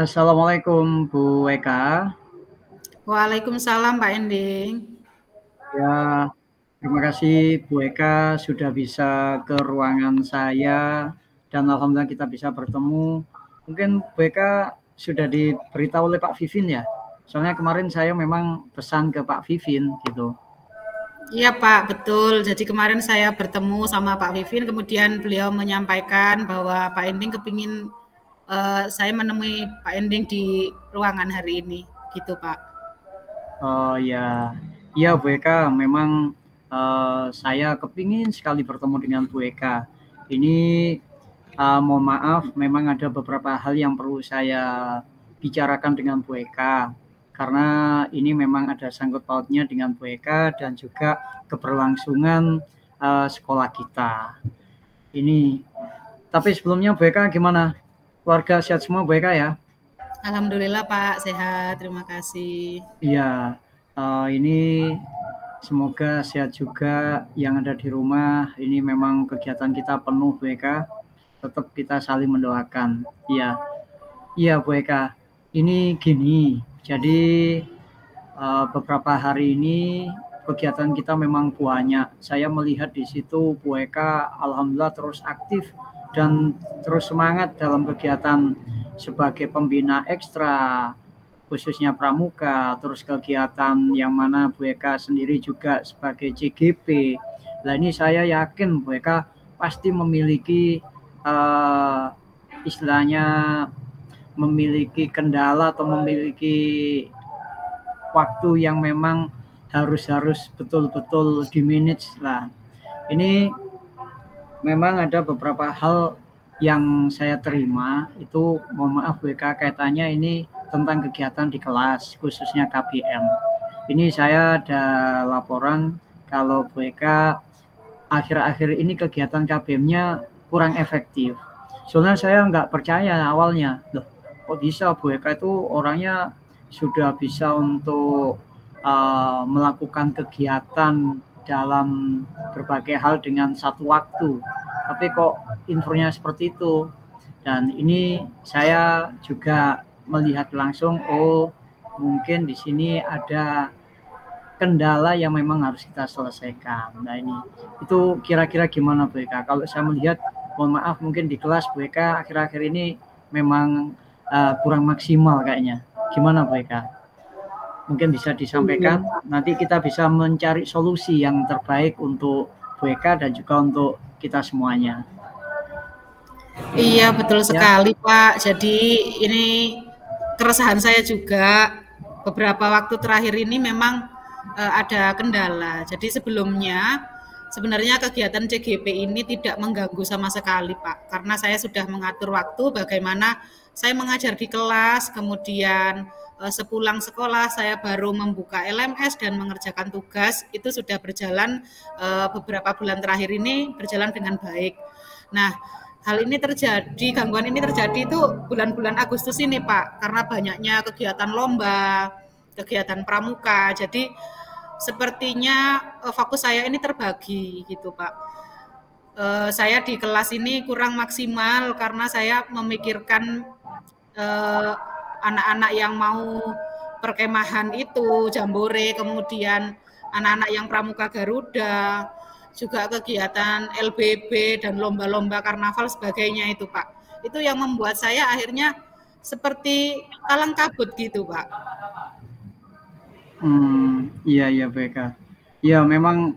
Assalamualaikum Bu Eka. Waalaikumsalam Pak Ending. Ya, terima kasih Bu Eka sudah bisa ke ruangan saya dan alhamdulillah kita bisa bertemu. Mungkin Bu Eka sudah diberitahu oleh Pak Vivin ya. Soalnya kemarin saya memang pesan ke Pak Vivin gitu. Iya Pak, betul. Jadi kemarin saya bertemu sama Pak Vivin, kemudian beliau menyampaikan bahwa Pak Ending kepingin saya menemui Pak Ending di ruangan hari ini, gitu Pak. Oh ya, iya Bu Eka, memang saya kepingin sekali bertemu dengan Bu Eka. Ini mohon maaf, memang ada beberapa hal yang perlu saya bicarakan dengan Bu Eka. Karena ini memang ada sangkut pautnya dengan Bu Eka dan juga keberlangsungan sekolah kita. Ini, tapi sebelumnya Bu Eka gimana? Keluarga sehat semua Bu Eka ya? Alhamdulillah Pak, sehat. Terima kasih. Iya, ini semoga sehat juga yang ada di rumah. Ini memang kegiatan kita penuh Bu Eka. Tetap kita saling mendoakan. Iya, iya Bu Eka. Ini gini, jadi beberapa hari ini kegiatan kita memang banyak. Saya melihat di situ Bu Eka alhamdulillah terus aktif dan terus semangat dalam kegiatan sebagai pembina ekstra, khususnya pramuka, terus kegiatan yang mana Bu Eka sendiri juga sebagai CGP. Nah ini saya yakin Bu Eka pasti memiliki istilahnya memiliki kendala atau memiliki waktu yang memang harus betul-betul di-manage lah. Ini memang ada beberapa hal yang saya terima, itu mohon maaf Bu Eka kaitannya ini tentang kegiatan di kelas, khususnya KBM. Ini saya ada laporan kalau Bu Eka akhir-akhir ini kegiatan KBM-nya kurang efektif. Soalnya saya nggak percaya awalnya, loh kok bisa Bu Eka itu orangnya sudah bisa untuk melakukan kegiatan dalam berbagai hal dengan satu waktu. Tapi kok infonya seperti itu. Dan ini saya juga melihat langsung, oh mungkin di sini ada kendala yang memang harus kita selesaikan. Nah ini, itu kira-kira gimana Bu Eka? Kalau saya melihat, mohon maaf mungkin di kelas Bu Eka akhir-akhir ini memang kurang maksimal kayaknya. Gimana Bu Eka? Mungkin bisa disampaikan, nanti kita bisa mencari solusi yang terbaik untuk Bu Eka dan juga untuk kita semuanya. Iya, betul sekali Pak. Jadi ini keresahan saya juga. Beberapa waktu terakhir ini memang ada kendala. Jadi sebelumnya sebenarnya kegiatan CGP ini tidak mengganggu sama sekali Pak. Karena saya sudah mengatur waktu bagaimana saya mengajar di kelas, kemudian sepulang sekolah saya baru membuka LMS dan mengerjakan tugas. Itu sudah berjalan beberapa bulan terakhir ini berjalan dengan baik. Nah, hal ini terjadi, gangguan ini terjadi itu bulan-bulan Agustus ini Pak, karena banyaknya kegiatan lomba, kegiatan pramuka, jadi sepertinya fokus saya ini terbagi gitu Pak. Saya di kelas ini kurang maksimal karena saya memikirkan anak-anak yang mau perkemahan itu, jambore, kemudian anak-anak yang pramuka Garuda, juga kegiatan LBB dan lomba-lomba karnaval sebagainya itu Pak. Itu yang membuat saya akhirnya seperti kalang kabut gitu Pak. Iya Bu Eka. Ya memang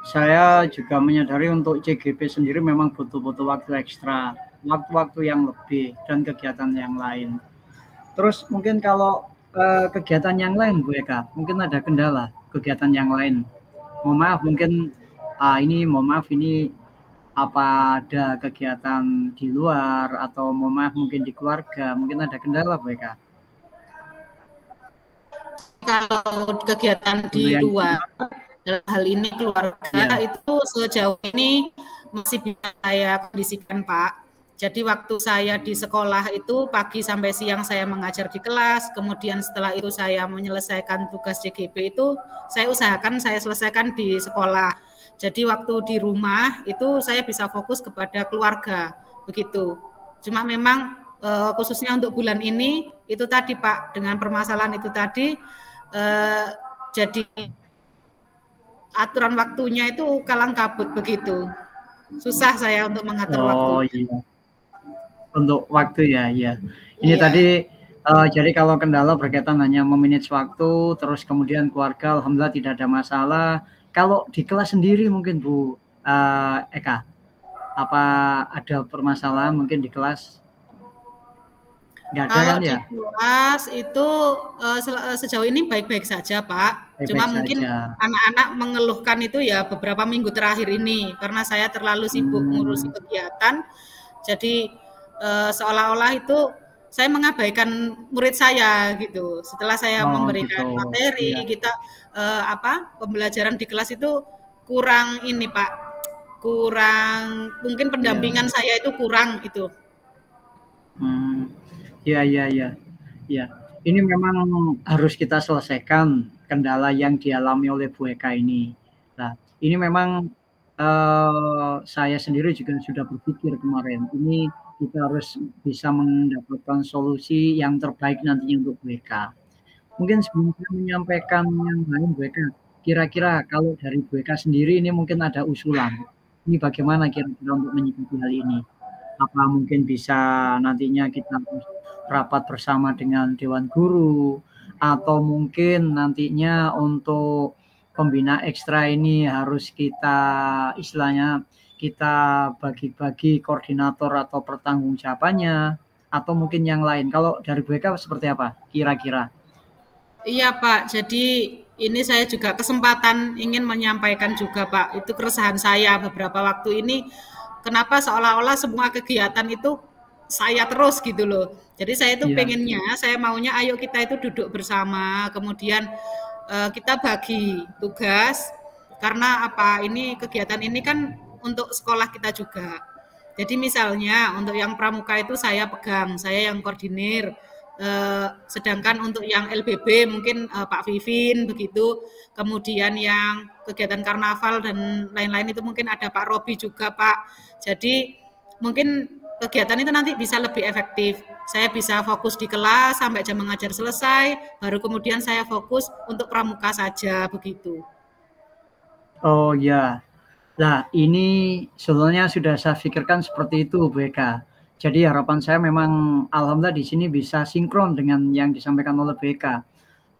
saya juga menyadari untuk CGP sendiri memang butuh waktu ekstra, waktu-waktu yang lebih dan kegiatan yang lain. Terus mungkin kalau kegiatan yang lain Bu Eka, mungkin ada kendala kegiatan yang lain. Mohon maaf mungkin mohon maaf ini apa ada kegiatan di luar atau mohon maaf mungkin di keluarga, mungkin ada kendala Bu Eka. Kalau kegiatan di luar, dalam hal ini keluarga itu sejauh ini masih bisa saya kondisikan Pak. Jadi waktu saya di sekolah itu pagi sampai siang saya mengajar di kelas, kemudian setelah itu saya menyelesaikan tugas CGP itu saya usahakan saya selesaikan di sekolah. Jadi waktu di rumah itu saya bisa fokus kepada keluarga, begitu. Cuma memang khususnya untuk bulan ini itu tadi Pak, dengan permasalahan itu tadi jadi aturan waktunya itu kalang kabut begitu. Susah saya untuk mengatur waktu. Iya. Untuk waktu ya, iya. Ini Iya. tadi jadi kalau kendala berkaitan hanya memanage waktu, terus kemudian keluarga alhamdulillah tidak ada masalah. Kalau di kelas sendiri mungkin Bu Eka, apa ada permasalahan mungkin di kelas? Nggak ada Kalau kan di ya? kelas itu sejauh ini baik-baik saja, Pak. Baik-baik Cuma mungkin saja. anak-anak mengeluhkan itu ya beberapa minggu terakhir ini karena saya terlalu sibuk ngurusi kegiatan. Jadi seolah-olah itu saya mengabaikan murid saya gitu. Setelah saya Oh gitu, memberikan materi, iya. kita pembelajaran di kelas itu kurang ini, Pak. Kurang mungkin Iya. pendampingan saya itu kurang itu. Iya, iya, iya. Iya. Ini memang harus kita selesaikan kendala yang dialami oleh Bu Eka ini. Nah, ini memang saya sendiri juga sudah berpikir kemarin, ini kita harus bisa mendapatkan solusi yang terbaik nantinya untuk Bu Eka. Mungkin sebelum saya menyampaikan yang lain Bu Eka, kira-kira kalau dari Bu Eka sendiri ini mungkin ada usulan. Ini bagaimana kira-kira untuk menyikapi hal ini? Apa mungkin bisa nantinya kita rapat bersama dengan Dewan Guru, atau mungkin nantinya untuk pembina ekstra ini harus kita istilahnya kita bagi-bagi koordinator atau pertanggungjawabannya, atau mungkin yang lain. Kalau dari Bu Eka seperti apa kira-kira? Iya Pak, jadi ini saya juga kesempatan ingin menyampaikan juga Pak, itu keresahan saya beberapa waktu ini, kenapa seolah-olah semua kegiatan itu saya terus gitu loh. Jadi saya itu Iya. pengennya, saya maunya ayo kita itu duduk bersama, kemudian kita bagi tugas, karena apa, ini kegiatan ini kan untuk sekolah kita juga. Jadi misalnya untuk yang pramuka itu saya pegang, saya yang koordinir, sedangkan untuk yang LBB mungkin Pak Vivin begitu, kemudian yang kegiatan karnaval dan lain-lain itu mungkin ada Pak Robi juga Pak. Jadi mungkin kegiatan itu nanti bisa lebih efektif. Saya bisa fokus di kelas sampai jam mengajar selesai, baru kemudian saya fokus untuk pramuka saja begitu. Oh ya. Nah, ini sebenarnya sudah saya pikirkan seperti itu, Bu Eka. Jadi harapan saya memang alhamdulillah di sini bisa sinkron dengan yang disampaikan oleh Bu Eka.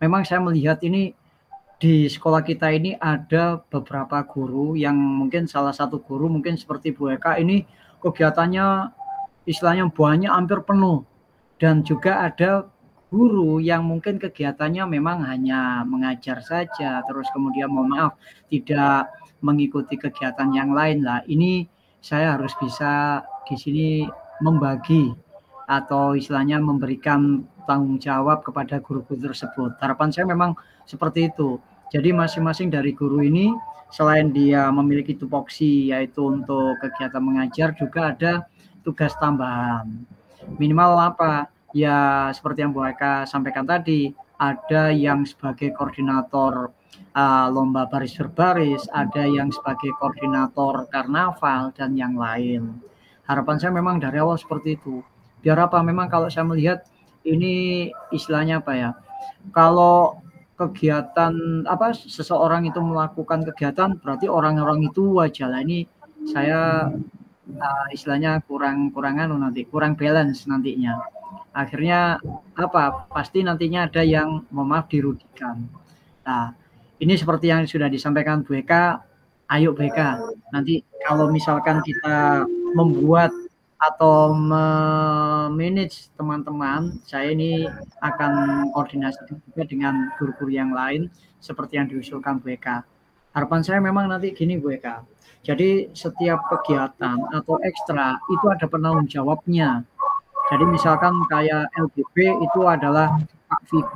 Memang saya melihat ini di sekolah kita ini ada beberapa guru yang mungkin salah satu guru mungkin seperti Bu Eka ini kegiatannya istilahnya banyak hampir penuh, dan juga ada guru yang mungkin kegiatannya memang hanya mengajar saja, terus kemudian mohon maaf tidak mengikuti kegiatan yang lain. Lah ini saya harus bisa di sini membagi atau istilahnya memberikan tanggung jawab kepada guru-guru tersebut. Harapan saya memang seperti itu. Jadi masing-masing dari guru ini selain dia memiliki tupoksi yaitu untuk kegiatan mengajar, juga ada tugas tambahan. Minimal apa? Ya seperti yang Bu Eka sampaikan tadi, ada yang sebagai koordinator lomba baris berbaris, ada yang sebagai koordinator karnaval dan yang lain. Harapan saya memang dari awal seperti itu. Biar apa? Memang kalau saya melihat ini istilahnya apa ya? Kalau kegiatan apa seseorang itu melakukan kegiatan berarti orang-orang itu wajah. Lah ini saya istilahnya kurang kurang balance nantinya. Akhirnya apa? Pasti nantinya ada yang mohon maaf dirugikan. Nah, ini seperti yang sudah disampaikan Bu Eka, ayo Bu Eka, nanti kalau misalkan kita membuat atau manage teman-teman, saya ini akan koordinasi juga dengan guru-guru yang lain seperti yang diusulkan Bu Eka. Harapan saya memang nanti gini Bu Eka, jadi setiap kegiatan atau ekstra itu ada penanggung jawabnya. Jadi misalkan kayak LBB itu adalah Pak Vivi.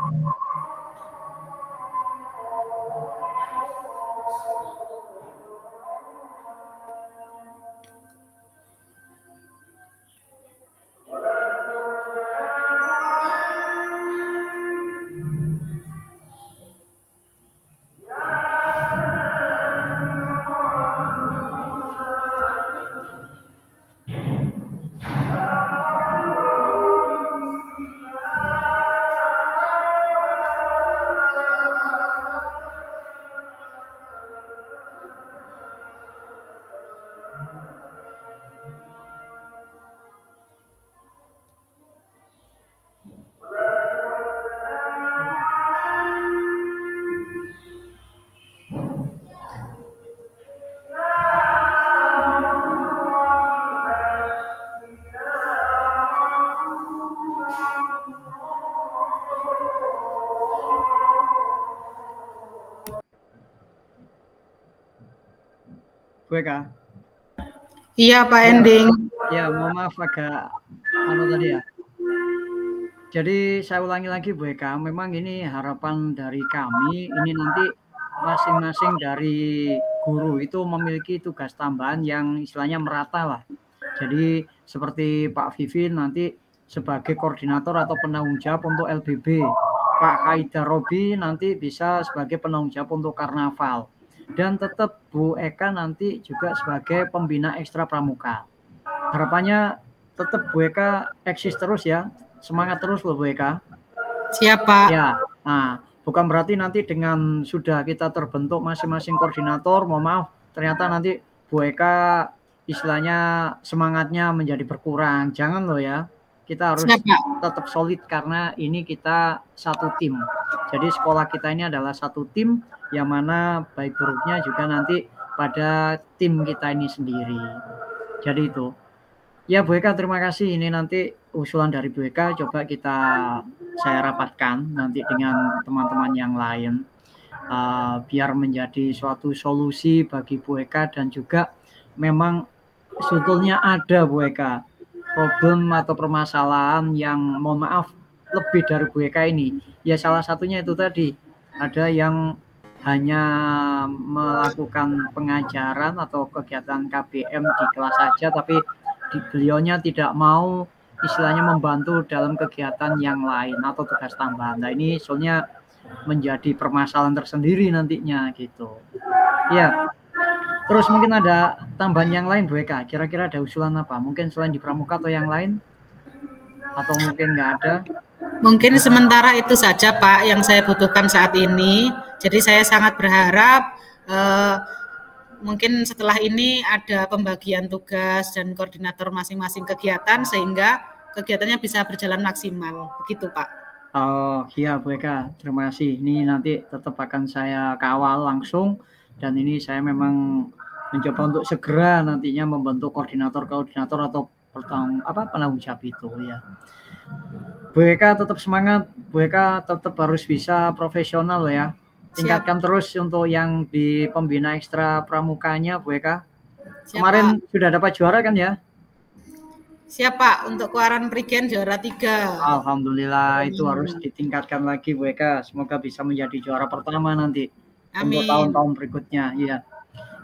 Bu Eka. Iya Pak Ending. Ya, mohon maaf agak tadi ya. Jadi saya ulangi lagi Bu Eka, memang ini harapan dari kami, ini nanti masing-masing dari guru itu memiliki tugas tambahan yang istilahnya merata lah. Jadi seperti Pak Vivin nanti sebagai koordinator atau penanggung jawab untuk LBB, Pak Haidar Robi nanti bisa sebagai penanggung jawab untuk karnaval, dan tetap Bu Eka nanti juga sebagai pembina ekstra pramuka. Harapannya tetap Bu Eka eksis terus ya, semangat terus loh Bu Eka. Siapa? Ya, nah bukan berarti nanti dengan sudah kita terbentuk masing-masing koordinator, mohon maaf, ternyata nanti Bu Eka istilahnya semangatnya menjadi berkurang. Jangan loh ya, kita harus tetap solid karena ini kita satu tim. Jadi sekolah kita ini adalah satu tim yang mana baik buruknya juga nanti pada tim kita ini sendiri. Jadi itu. Ya Bu Eka, terima kasih. Ini nanti usulan dari Bu Eka coba saya rapatkan nanti dengan teman-teman yang lain biar menjadi suatu solusi bagi Bu Eka, dan juga memang sebetulnya ada Bu Eka problem atau permasalahan yang mohon maaf lebih dari Bu Eka ini. Ya salah satunya itu tadi, ada yang hanya melakukan pengajaran atau kegiatan KBM di kelas saja, tapi beliaunya tidak mau istilahnya membantu dalam kegiatan yang lain atau tugas tambahan. Nah ini soalnya menjadi permasalahan tersendiri nantinya gitu. Ya, terus mungkin ada tambahan yang lain Bu Eka, kira-kira ada usulan apa? Mungkin selain di pramuka atau yang lain? Atau mungkin nggak ada? Mungkin sementara itu saja Pak yang saya butuhkan saat ini. Jadi saya sangat berharap mungkin setelah ini ada pembagian tugas dan koordinator masing-masing kegiatan sehingga kegiatannya bisa berjalan maksimal. Begitu Pak. Oh iya Bu Eka, terima kasih. Ini nanti tetap akan saya kawal langsung, dan ini saya memang mencoba untuk segera nantinya membentuk koordinator atau penanggung jawab itu ya. Bu Eka tetap semangat, Bu Eka tetap harus bisa profesional ya. Tingkatkan terus untuk yang di pembina ekstra pramukanya Bu Eka. Kemarin sudah dapat juara kan ya? Siap Pak, untuk Kuaran Prigen juara 3. Alhamdulillah, itu harus ditingkatkan lagi Bu Eka. Semoga bisa menjadi juara pertama nanti. Amin. Untuk tahun-tahun berikutnya. Iya.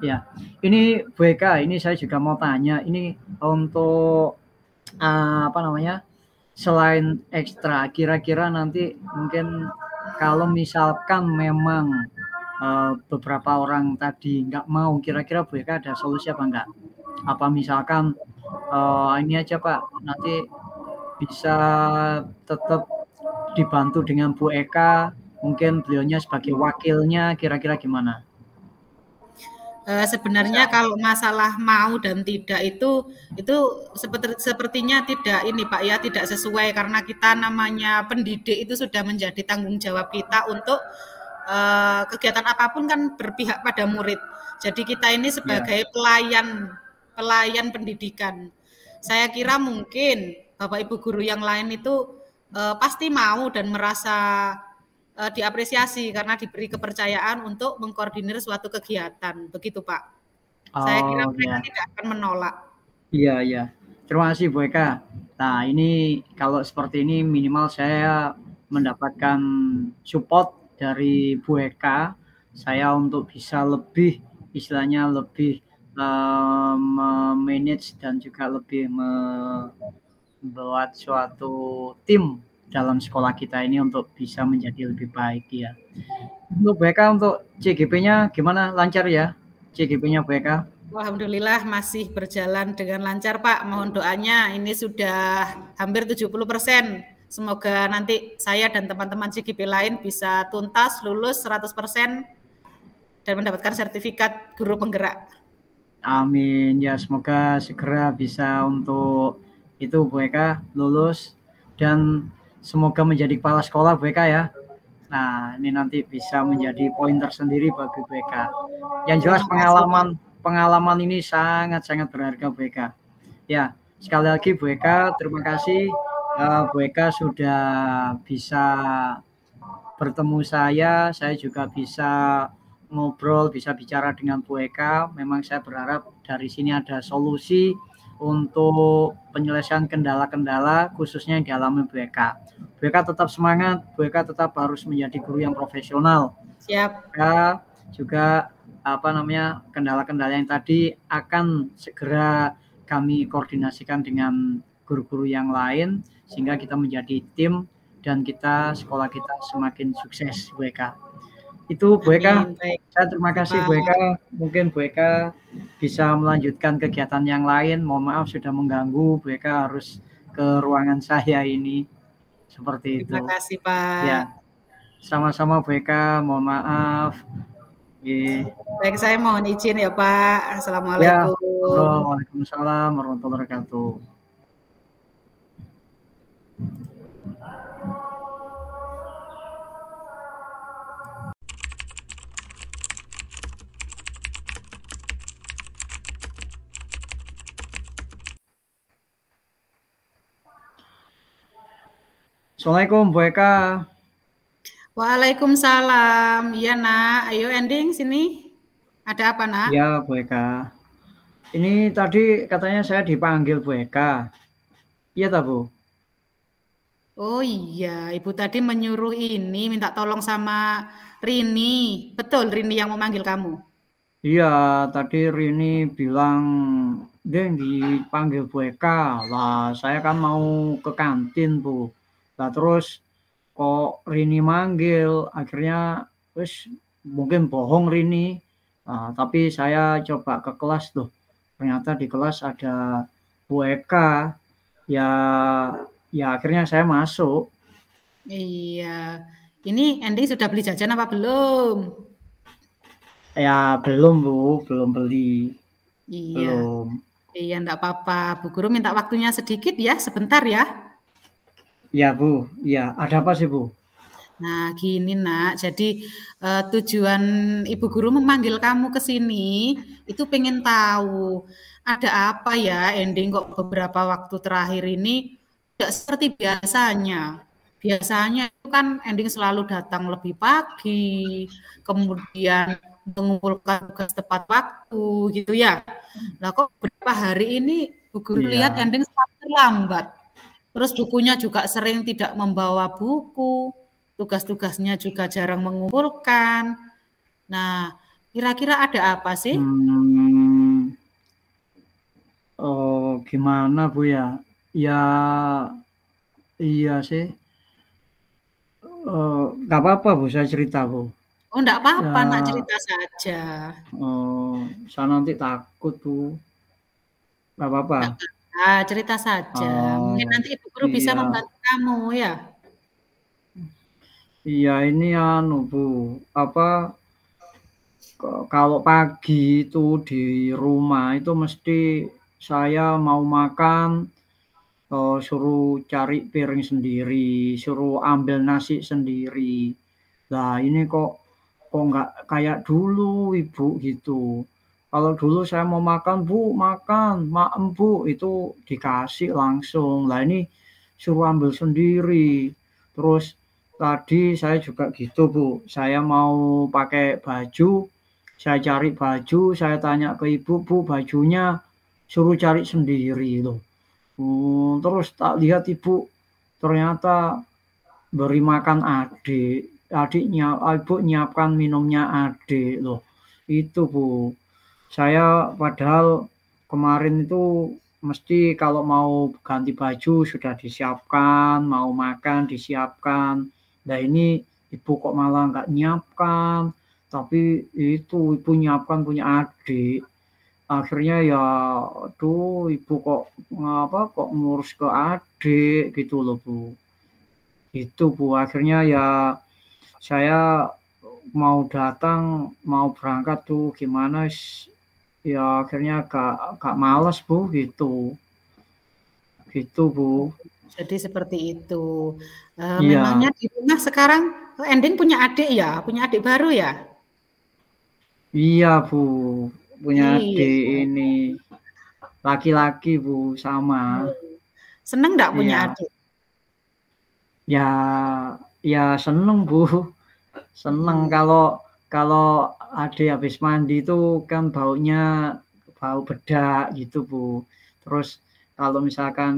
Ya. Ini Bu Eka, ini saya juga mau tanya, ini untuk selain ekstra, kira-kira nanti mungkin kalau misalkan memang beberapa orang tadi nggak mau, kira-kira Bu Eka ada solusi apa enggak? Apa misalkan ini aja Pak, nanti bisa tetap dibantu dengan Bu Eka, mungkin beliaunya sebagai wakilnya, kira-kira gimana? Sebenarnya kalau masalah mau dan tidak itu sepertinya tidak ini Pak ya, tidak sesuai, karena kita namanya pendidik itu sudah menjadi tanggung jawab kita untuk kegiatan apapun kan berpihak pada murid. Jadi kita ini sebagai pelayan pendidikan. Saya kira mungkin Bapak Ibu guru yang lain itu pasti mau dan merasa diapresiasi karena diberi kepercayaan untuk mengkoordinir suatu kegiatan. Begitu Pak. Saya kira mereka tidak akan menolak. Iya, iya. Terima kasih Bu Eka. Nah ini kalau seperti ini minimal saya mendapatkan support dari Bu Eka, saya untuk bisa lebih istilahnya lebih manage dan juga lebih membuat suatu tim dalam sekolah kita ini untuk bisa menjadi lebih baik ya. Untuk Bu Eka, untuk CGP-nya gimana, lancar ya CGP-nya Bu Eka? Alhamdulillah masih berjalan dengan lancar Pak. Mohon doanya, ini sudah hampir 70%. Semoga nanti saya dan teman-teman CGP lain bisa tuntas, lulus 100% dan mendapatkan sertifikat guru penggerak. Amin ya, semoga segera bisa untuk itu Bu Eka lulus, dan semoga menjadi kepala sekolah Bu Eka ya. Nah ini nanti bisa menjadi poin tersendiri bagi Bu Eka. Yang jelas pengalaman ini sangat-sangat berharga Bu Eka. Ya, sekali lagi Bu Eka, terima kasih Bu Eka sudah bisa bertemu saya juga bisa ngobrol, bisa bicara dengan Bu Eka. Memang saya berharap dari sini ada solusi untuk penyelesaian kendala-kendala khususnya yang dialami Bu Eka. Bu Eka tetap semangat, Bu Eka tetap harus menjadi guru yang profesional. Siap. Eka juga kendala-kendala yang tadi akan segera kami koordinasikan dengan guru-guru yang lain sehingga kita menjadi tim dan sekolah kita semakin sukses, Bu Eka. Itu Bu Eka. Saya terima kasih Bu Eka. Mungkin Bu Eka bisa melanjutkan kegiatan yang lain. Mohon maaf sudah mengganggu. Bu Eka harus ke ruangan saya ini. Seperti itu. Terima kasih Pak. Ya, sama-sama Bu Eka. Mohon maaf. Baik, saya mohon izin ya Pak. Assalamualaikum. Ya, waalaikumsalam warahmatullahi wabarakatuh. Assalamualaikum Bu Eka. Waalaikumsalam. Iya Nak, ayo Ending sini. Ada apa Nak? Ya Bu Eka. Ini tadi katanya saya dipanggil Bu Eka. Iya tak Bu? Oh iya, Ibu tadi menyuruh ini minta tolong sama Rini. Betul Rini yang memanggil kamu? Iya, tadi Rini bilang dia dipanggil Bu Eka. Lah, saya kan mau ke kantin Bu. Lah terus kok Rini manggil, akhirnya wis mungkin bohong Rini. Nah, tapi saya coba ke kelas tuh. Ternyata di kelas ada Bu Eka. Ya akhirnya saya masuk. Iya. Ini Ending sudah beli jajan apa belum? Ya belum Bu, belum beli. Iya. Belum. Iya, enggak apa-apa. Bu Guru minta waktunya sedikit ya, sebentar ya. Ya Bu, ya ada apa sih Bu? Nah gini Nak, jadi tujuan Ibu Guru memanggil kamu ke sini itu pengen tahu ada apa ya Ending kok beberapa waktu terakhir ini tidak seperti biasanya. Biasanya itu kan Ending selalu datang lebih pagi, kemudian mengumpulkan tugas tepat waktu gitu ya. Nah kok beberapa hari ini Bu Guru lihat Ending sangat terlambat. Terus bukunya juga sering tidak membawa buku, tugas-tugasnya juga jarang mengumpulkan. Nah, kira-kira ada apa sih? Oh, gimana Bu ya? Ya, iya sih. Nggak apa-apa Bu, saya cerita Bu. Oh, enggak apa-apa, Nak cerita saja. Oh, saya nanti takut Bu. Nggak apa-apa. Nah, cerita saja. Mungkin nanti Ibu Guru bisa membantu kamu ya. Iya, ini Bu, kalau pagi itu di rumah itu mesti saya mau makan, suruh cari piring sendiri, suruh ambil nasi sendiri. Nah, ini kok nggak kayak dulu Ibu gitu. Kalau dulu saya mau makan, Bu, makan, maem Bu, itu dikasih langsung. Lah ini suruh ambil sendiri. Terus tadi saya juga gitu Bu, saya mau pakai baju, saya cari baju, saya tanya ke Ibu, Bu, bajunya suruh cari sendiri loh. Terus tak lihat Ibu ternyata beri makan adik. Ibu nyiapkan minumnya adik loh. Itu Bu. Saya padahal kemarin itu mesti kalau mau ganti baju sudah disiapkan, mau makan disiapkan. Nah ini Ibu kok malah nggak nyiapkan, tapi itu Ibu nyiapkan punya adik. Akhirnya ya, aduh Ibu kok ngurus ke adik gitu loh Bu. Itu Bu, akhirnya ya saya mau datang, mau berangkat tuh gimana ya akhirnya agak males Bu gitu. Gitu Bu. Jadi seperti itu. Memangnya di rumah sekarang Ending punya adik ya? Punya adik baru ya? Iya Bu, punya adik ini. Laki-laki Bu, sama. Seneng nggak punya adik? Ya seneng Bu. Seneng kalau kalau adik habis mandi itu kan baunya bau bedak gitu Bu. Terus kalau misalkan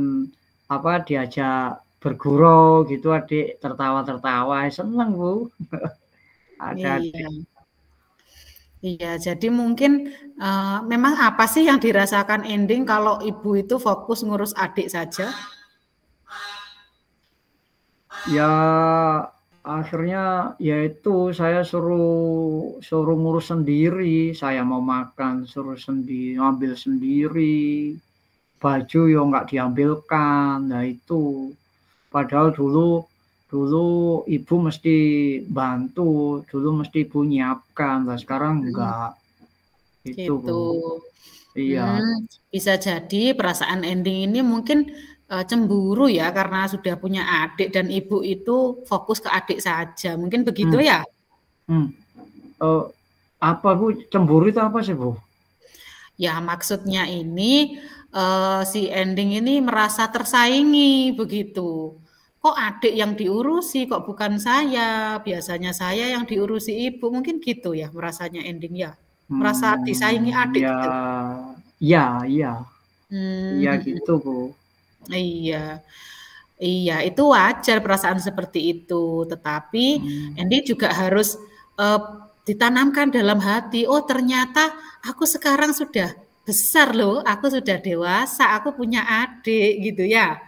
diajak bergurau gitu adik tertawa-tertawa, seneng Bu. Ada Iya. adik. Iya, jadi mungkin memang apa sih yang dirasakan Ending kalau ibu itu fokus ngurus adik saja? Ya akhirnya yaitu saya suruh ngurus sendiri, saya mau makan suruh sendiri, ambil sendiri, baju ya nggak diambilkan, nah itu. Padahal dulu dulu ibu mesti bantu, dulu mesti ibu nyiapkan, nah sekarang enggak. Itu Gitu. Bu. Iya. Bisa jadi perasaan Ending ini mungkin cemburu ya karena sudah punya adik dan ibu itu fokus ke adik saja. Mungkin begitu ya? Apa Bu? Cemburu itu apa sih Bu? Ya maksudnya ini si Ending ini merasa tersaingi begitu. Kok adik yang diurusi, kok bukan saya? Biasanya saya yang diurusi ibu. Mungkin gitu ya merasanya Ending ya. Merasa disaingi adik Ya, gitu. iya, iya, iya Hmm, gitu Bu. iya. Iya, itu wajar perasaan seperti itu. Tetapi Andy juga harus ditanamkan dalam hati, oh ternyata aku sekarang sudah besar loh, aku sudah dewasa, aku punya adik gitu ya.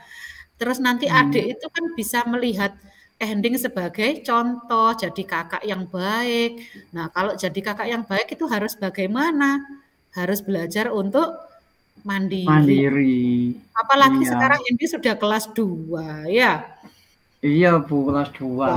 Terus nanti adik itu kan bisa melihat Ending sebagai contoh, jadi kakak yang baik. Nah, kalau jadi kakak yang baik itu harus bagaimana? Harus belajar untuk mandiri. Mandiri. Apalagi Iya. sekarang Endi sudah kelas 2 ya. Iya Bu, kelas 2.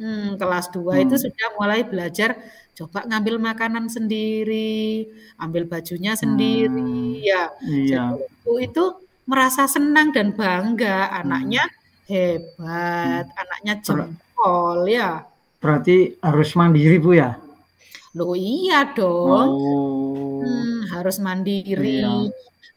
Ya. Kelas 2 itu sudah mulai belajar coba ngambil makanan sendiri, ambil bajunya sendiri, ya. Jadi Iya. ibu itu merasa senang dan bangga anaknya hebat, anaknya Ber- jempol ya. Berarti harus mandiri Bu ya? Loh iya dong. Oh, Harus mandiri. iya.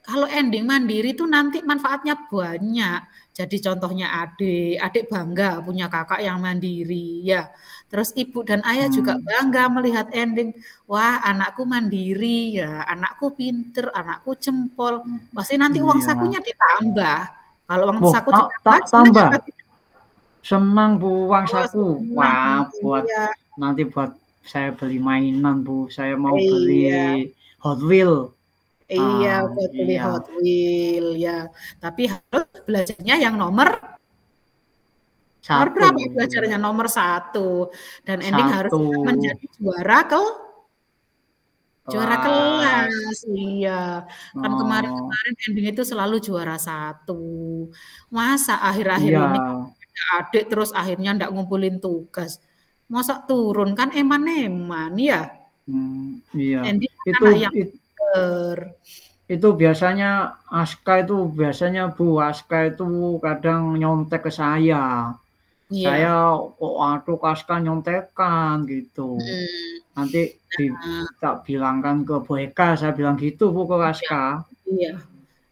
Kalau Ending mandiri itu nanti manfaatnya banyak. Jadi contohnya adik bangga punya kakak yang mandiri ya. Terus ibu dan ayah juga bangga melihat Ending, wah anakku mandiri ya, anakku pinter, anakku jempol. Pasti nanti uang Iya. sakunya ditambah. Kalau uang Wah, saku ditambah, tak senang tambah. apa tidak? Senang Bu uang Oh, saku. senang. Wah, buat Iya, nanti buat saya beli mainan Bu. Saya mau iya. beli Hot Wheel. Iya, Ah, buat beli iya. Hot Wheel ya. Tapi harus belajarnya yang nomor Satu. berapa belajarnya? Nomor 1. Dan Ending harus Satu. menjadi juara Kelas. kelas. Iya. Kan Oh, kemarin-kemarin Ending itu selalu juara 1. Masa akhir-akhir iya. ini ada adik terus akhirnya ndak ngumpulin tugas. Masa turun kan eman-eman ya. Iya. Ending kan Itu anak yang it- pinter. itu biasanya Bu Aska itu kadang nyontek ke saya. Saya Iya. kok aduh Aska nyontekan gitu. Hmm. Nanti tak bilangkan ke Bu Eka, saya bilang gitu Bu ke Iya. Aska. Iya.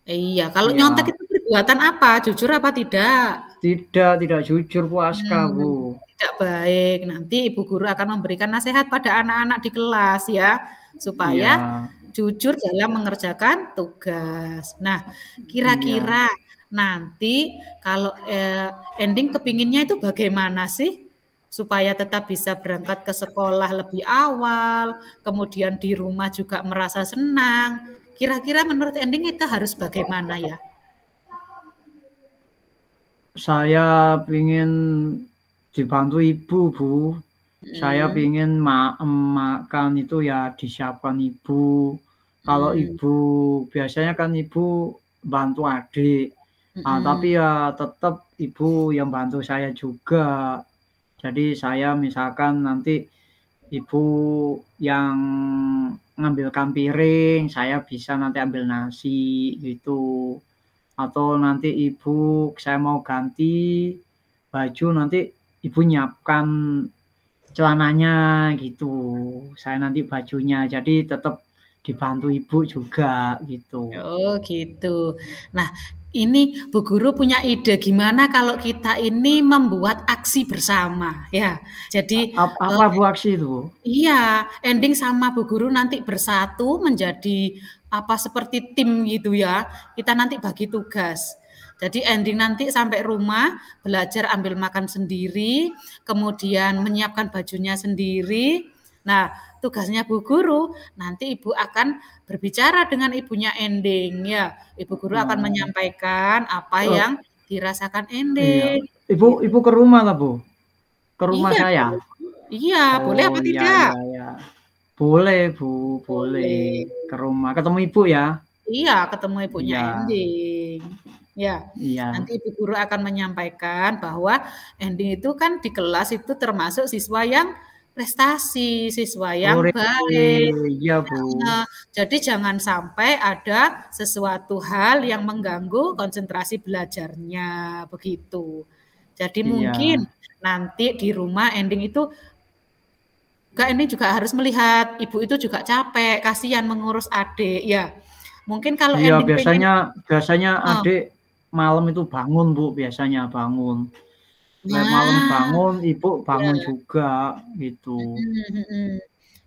Iya, kalau nyontek Iya. itu perbuatan apa? Jujur apa tidak? Tidak jujur Bu Aska Hmm, Bu. tidak baik. Nanti ibu guru akan memberikan nasihat pada anak-anak di kelas ya, Iya. supaya jujur dalam mengerjakan tugas. Nah, Iya. kira-kira nanti kalau Ending kepinginnya itu bagaimana sih? Supaya tetap bisa berangkat ke sekolah lebih awal, kemudian di rumah juga merasa senang. Kira-kira menurut Ending itu harus bagaimana ya? Saya ingin dibantu ibu Bu. Saya Hmm, ingin makan itu ya disiapkan ibu. Kalau hmm, ibu biasanya kan ibu bantu adik. Tapi hmm, ya tetap ibu yang bantu saya juga. Jadi saya misalkan nanti ibu yang ngambilkan piring, saya bisa nanti ambil nasi gitu. Atau nanti ibu saya mau ganti baju, nanti ibu nyiapkan celananya gitu. Saya nanti bajunya. Jadi tetap dibantu ibu juga gitu. Oh gitu. Nah, ini Bu Guru punya ide gimana kalau kita ini membuat aksi bersama ya. Jadi Apa Bu aksi itu, Bu? iya, ending sama Bu Guru nanti bersatu menjadi apa seperti tim gitu ya. Kita nanti bagi tugas. Jadi ending nanti sampai rumah belajar ambil makan sendiri, kemudian menyiapkan bajunya sendiri. Nah, tugasnya Bu Guru nanti Ibu akan berbicara dengan ibunya ending ya. Ibu Guru akan menyampaikan apa yang dirasakan Iya. ending. Ibu ke rumah lah, Bu. Ke rumah Iya, saya. iya, boleh apa Iya, tidak? iya, iya. Boleh, Bu, boleh. Ke rumah, ketemu ibu ya? Iya, ketemu ibunya Iya. ending. Ya, Iya. nanti ibu guru akan menyampaikan bahwa ending itu kan di kelas itu termasuk siswa yang prestasi, siswa yang baik. Iya, Bu. Nah, jadi jangan sampai ada sesuatu hal yang mengganggu konsentrasi belajarnya, begitu. Jadi mungkin Iya. nanti di rumah ending itu Kak ini juga harus melihat ibu itu juga capek, kasihan mengurus adik ya. Mungkin kalau Iya, ending pengen biasanya adik malam itu bangun, Bu, biasanya bangun. Malam nah, bangun, ibu bangun ya. juga gitu.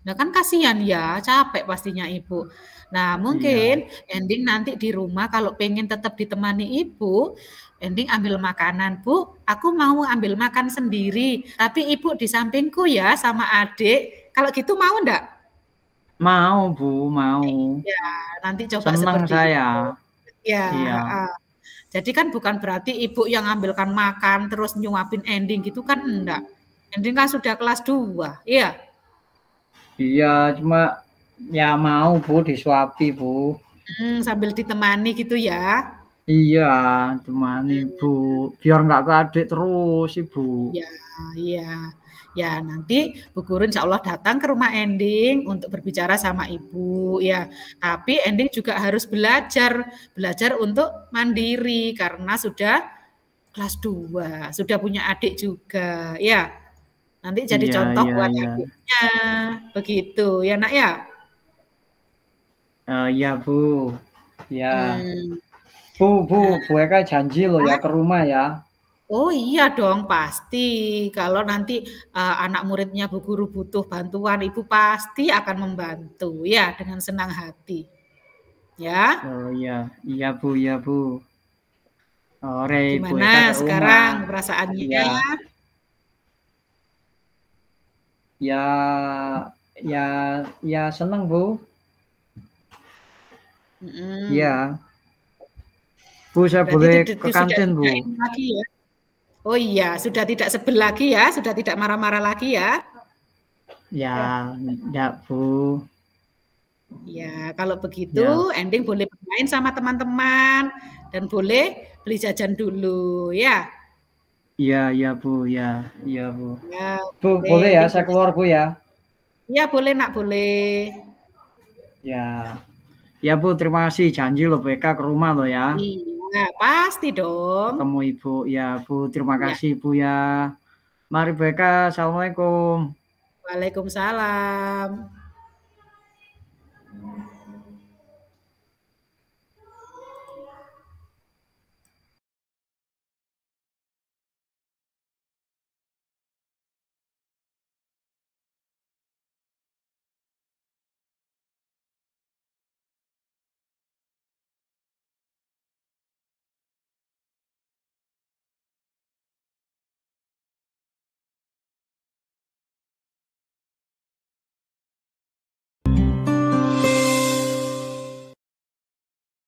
Nah kan kasihan ya, capek pastinya ibu. Nah Iya. mungkin ending nanti di rumah kalau pengen tetap ditemani ibu, ending ambil makanan, Bu, aku mau ambil makan sendiri, tapi ibu di sampingku ya sama adik. Kalau gitu mau enggak? Mau, Bu, mau. Ya, nanti coba Senang seperti itu. saya. Ya, Iya. jadi kan bukan berarti ibu yang ngambilkan makan terus nyuapin ending gitu kan enggak. Ending kan sudah kelas 2, iya. Iya, cuma ya mau, Bu, disuapi, Bu. Sambil ditemani gitu ya. Iya, cuman Ibu, biar nggak ke adik terus, Ibu. Ya, iya. Ya, nanti Bu Guru insya Allah datang ke rumah ending untuk berbicara sama ibu ya. Tapi ending juga harus belajar untuk mandiri karena sudah kelas 2, sudah punya adik juga ya. Nanti jadi Iya, contoh iya, buat iya. adiknya. Begitu ya, Nak ya? Iya, Bu. Ya. Hmm. Bu Eka janji loh ya ke rumah ya. Oh iya dong, pasti. Kalau nanti anak muridnya Bu Guru butuh bantuan, Ibu pasti akan membantu ya dengan senang hati. Ya. Oh iya, iya Bu, iya Bu. Sore Bu Eka Gimana ke rumah. sekarang perasaannya? Iya, ya, ya, ya seneng Bu. Mm-mm. Iya. Bu, saya Berarti boleh ke sudah kantin tidak Bu. ini lagi ya? Oh iya, sudah tidak sebel lagi ya, sudah tidak marah-marah lagi ya? Ya, enggak Bu. Ya, kalau begitu Ya, ending boleh bermain sama teman-teman dan boleh beli jajan dulu ya. iya, iya Bu, ya, iya Bu. Ya, Bu, boleh boleh ya ending saya boleh. keluar Bu ya. Ya, boleh Nak, boleh. Ya, ya Bu, terima kasih. Janji loh Bu Eka ke rumah loh ya. Iya, pasti dong. Ketemu Ibu. Ya Bu, terima Ya. kasih Bu ya. Mari Bu Eka, Assalamualaikum. Waalaikumsalam.